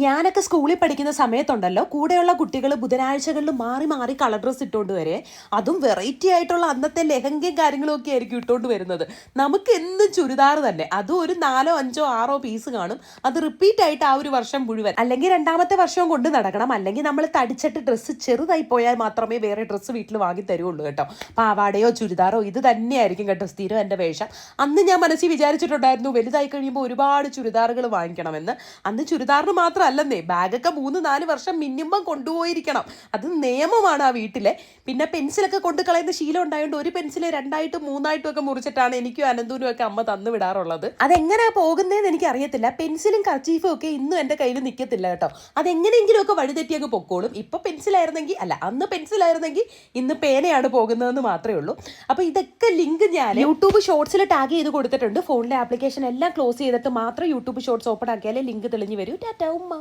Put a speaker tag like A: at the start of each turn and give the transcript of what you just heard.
A: ഞാനൊക്കെ സ്കൂളിൽ പഠിക്കുന്ന സമയത്തുണ്ടല്ലോ, കൂടെയുള്ള കുട്ടികൾ ബുധനാഴ്ചകളിൽ മാറി മാറി കളർ ഡ്രസ്സ് ഇട്ടുകൊണ്ട് വരെ, അതും വെറൈറ്റി ആയിട്ടുള്ള അന്നത്തെ ലെഹങ്കയും കാര്യങ്ങളും ഒക്കെ ആയിരിക്കും ഇട്ടുകൊണ്ട് വരുന്നത്. നമുക്ക് എന്നും ചുരിദാർ തന്നെ, അതും ഒരു 4, 5, 6 പീസ് കാണും. അത് റിപ്പീറ്റ് ആയിട്ട് ആ ഒരു വർഷം മുഴുവൻ, അല്ലെങ്കിൽ രണ്ടാമത്തെ വർഷവും കൊണ്ട് നടക്കണം, അല്ലെങ്കിൽ നമ്മൾ തടിച്ചിട്ട് ഡ്രസ്സ് ചെറുതായി പോയാൽ മാത്രമേ വേറെ ഡ്രസ്സ് വീട്ടിൽ വാങ്ങി തരുള്ളൂ കേട്ടോ. പാവാടയോ ചുരിദാറോ ഇത് തന്നെയായിരിക്കും കേട്ടോ സ്ഥിരം എൻ്റെ വേഷം. അന്ന് ഞാൻ മനസ്സിൽ വിചാരിച്ചിട്ടുണ്ടായിരുന്നു വലുതായി കഴിയുമ്പോൾ ഒരുപാട് ചുരിദാറുകൾ വാങ്ങിക്കണമെന്ന്. അന്ന് ചുരിദാറിന് മാത്രം അല്ലെന്നേ, ബാഗൊക്കെ 3-4 വർഷം മിനിമം കൊണ്ടുപോയിരിക്കണം. അത് നിയമമാണ് ആ വീട്ടിലെ. പിന്നെ പെൻസിലൊക്കെ കൊണ്ട് കളയുന്ന ശീലം ഉണ്ടായതുകൊണ്ട് ഒരു പെൻസിൽ 2ആയിട്ടും 3ആയിട്ടും ഒക്കെ മുറിച്ചിട്ടാണ് എനിക്കും അനന്തൂനും ഒക്കെ അമ്മ തന്നു വിടാറുള്ളത്. അതെങ്ങനെയാ പോകുന്നതെന്ന് എനിക്ക് അറിയത്തില്ല. പെൻസിലും കർച്ചീഫും ഒക്കെ ഇന്നും എൻ്റെ കയ്യിൽ നിൽക്കത്തില്ല കേട്ടോ. അതെങ്ങനെയെങ്കിലും ഒക്കെ വഴിതെറ്റി അങ്ങ് പൊക്കോളും. ഇപ്പൊ പെൻസിലായിരുന്നെങ്കിൽ, അല്ല അന്ന് പെൻസിലായിരുന്നെങ്കിൽ ഇന്ന് പേനയാണ് പോകുന്നതെന്ന് മാത്രമേ ഉള്ളൂ. അപ്പോൾ ഇതൊക്കെ ലിങ്ക് ഞാൻ യൂട്യൂബ് ഷോർട്സിൽ ടാഗ് ചെയ്ത് കൊടുത്തിട്ടുണ്ട്. ഫോണിലെ ആപ്ലിക്കേഷൻ എല്ലാം ക്ലോസ് ചെയ്തിട്ട് മാത്രം യൂട്യൂബ് ഷോർട്സ് ഓപ്പൺ ആക്കിയാലേ ലിങ്ക് തെളിഞ്ഞ് വരൂ. ടാറ്റ ഉമ്മ.